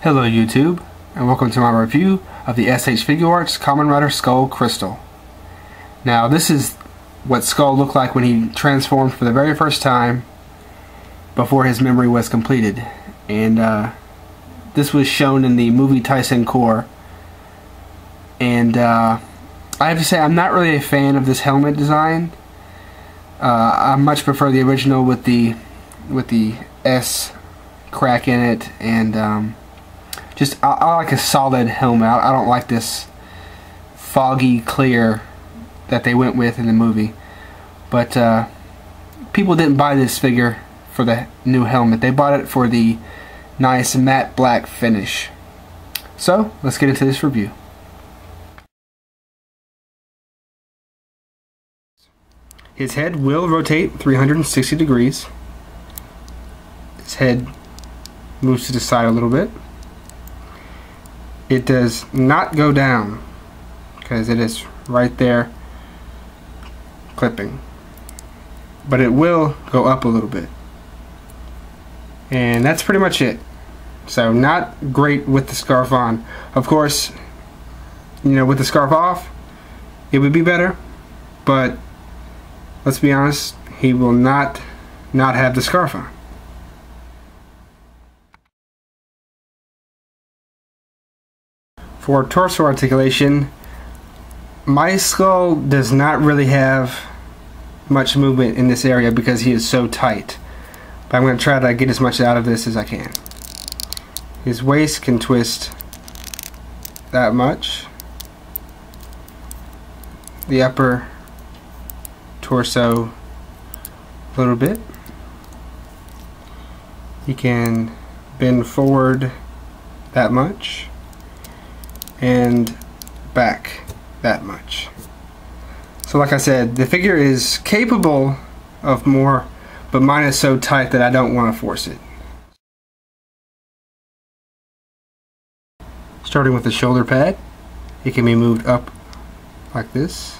Hello YouTube, and welcome to my review of the SH Figuarts Kamen Rider Skull Crystal. Now this is what Skull looked like when he transformed for the very first time before his memory was completed. And this was shown in the movie Tyson Core. And I have to say, I'm not really a fan of this helmet design. I much prefer the original with the S crack in it, and I like a solid helmet. I don't like this foggy clear that they went with in the movie. But people didn't buy this figure for the new helmet. They bought it for the nice matte black finish. So let's get into this review. His head will rotate 360 degrees. His head moves to the side a little bit. It does not go down because it is right there clipping, but it will go up a little bit, and that's pretty much it. So not great with the scarf on. Of course, you know, with the scarf off it would be better, but let's be honest, he will not have the scarf on. For torso articulation, my Skull does not really have much movement in this area because he is so tight. But I'm going to try to get as much out of this as I can. His waist can twist that much. The upper torso a little bit. He can bend forward that much and back that much. So like I said, the figure is capable of more, but mine is so tight that I don't want to force it. Starting with the shoulder pad, it can be moved up like this.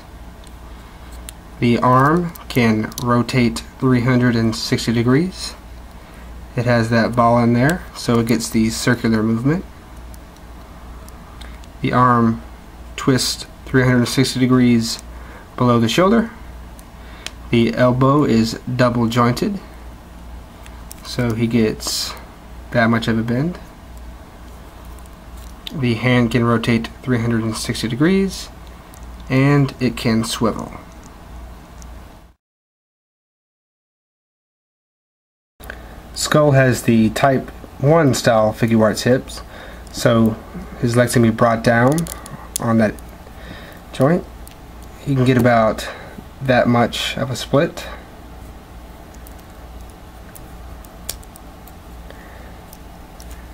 The arm can rotate 360 degrees. It has that ball in there, so it gets the circular movement. The arm twists 360 degrees below the shoulder. The elbow is double jointed, so he gets that much of a bend. The hand can rotate 360 degrees, and it can swivel. Skull has the Type 1 style Figuarts hips, so his legs can be brought down on that joint. He can get about that much of a split.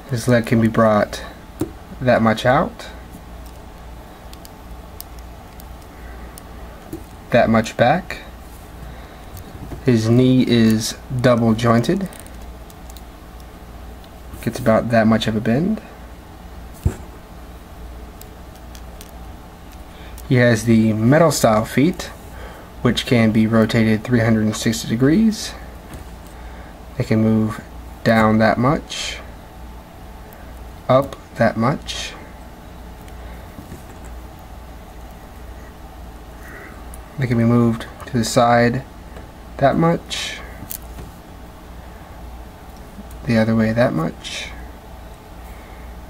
His leg can be brought that much out, that much back. His knee is double jointed, gets about that much of a bend. He has the metal style feet, which can be rotated 360 degrees. They can move down that much, up that much. They can be moved to the side that much, the other way that much,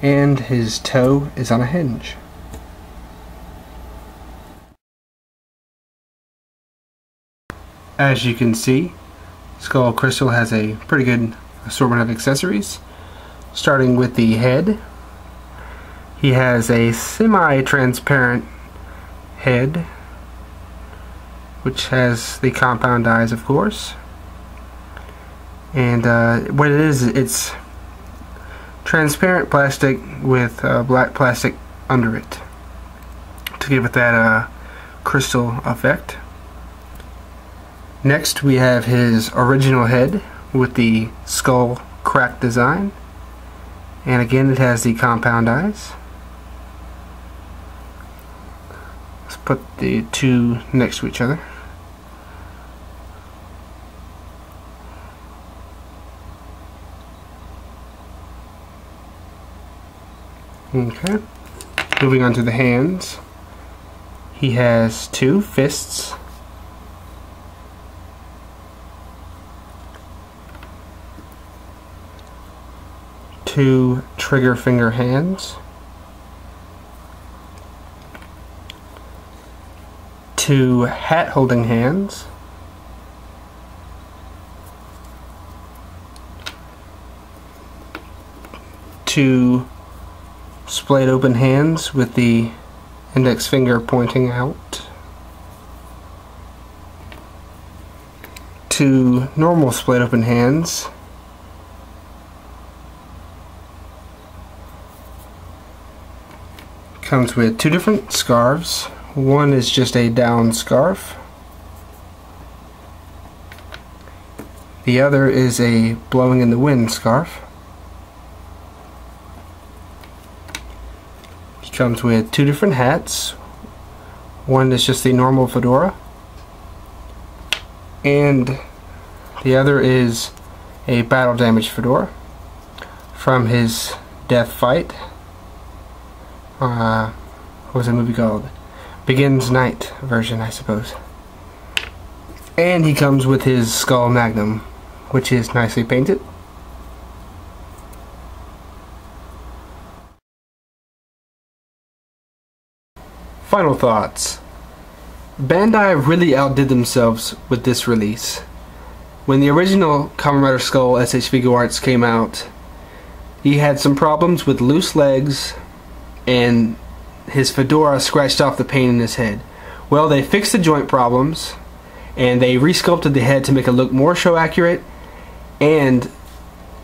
and his toe is on a hinge. As you can see, Skull Crystal has a pretty good assortment of accessories. Starting with the head, he has a semi-transparent head, which has the compound eyes, of course. And what it is, it's transparent plastic with black plastic under it to give it that crystal effect. Next we have his original head with the skull crack design, and again it has the compound eyes. Let's put the two next to each other. Okay. Moving on to the hands. He has 2 fists. 2 trigger finger hands. 2 hat holding hands. 2 splayed open hands with the index finger pointing out. 2 normal splayed open hands. Comes with 2 different scarves. One is just a down scarf. The other is a blowing in the wind scarf. He comes with 2 different hats. One is just the normal fedora, and the other is a battle damage fedora from his death fight. What was the movie called? Begins Night version, I suppose. And he comes with his skull magnum, which is nicely painted. Final thoughts. Bandai really outdid themselves with this release. When the original Kamen Rider Skull SH Figuarts came out, he had some problems with loose legs, and his fedora scratched off the paint in his head. Well, they fixed the joint problems, and they resculpted the head to make it look more show accurate and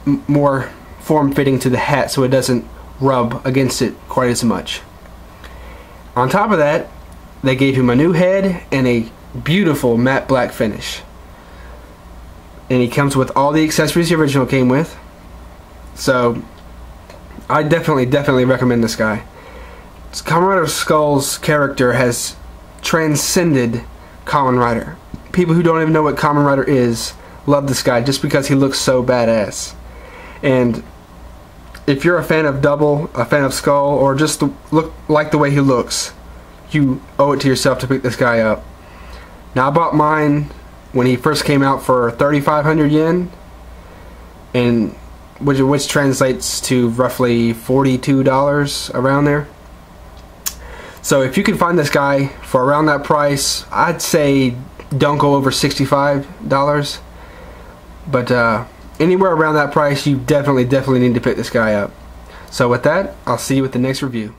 more form-fitting to the hat, so it doesn't rub against it quite as much. On top of that, they gave him a new head and a beautiful matte black finish. And he comes with all the accessories the original came with. So I definitely recommend this guy. Kamen Rider Skull's character has transcended Kamen Rider. People who don't even know what Kamen Rider is love this guy just because he looks so badass. And if you're a fan of Double, a fan of Skull, or just like the way he looks, you owe it to yourself to pick this guy up. Now, I bought mine when he first came out for 3,500 yen, and which translates to roughly $42 around there. So if you can find this guy for around that price, I'd say don't go over $65. But anywhere around that price, you definitely need to pick this guy up. So with that, I'll see you with the next review.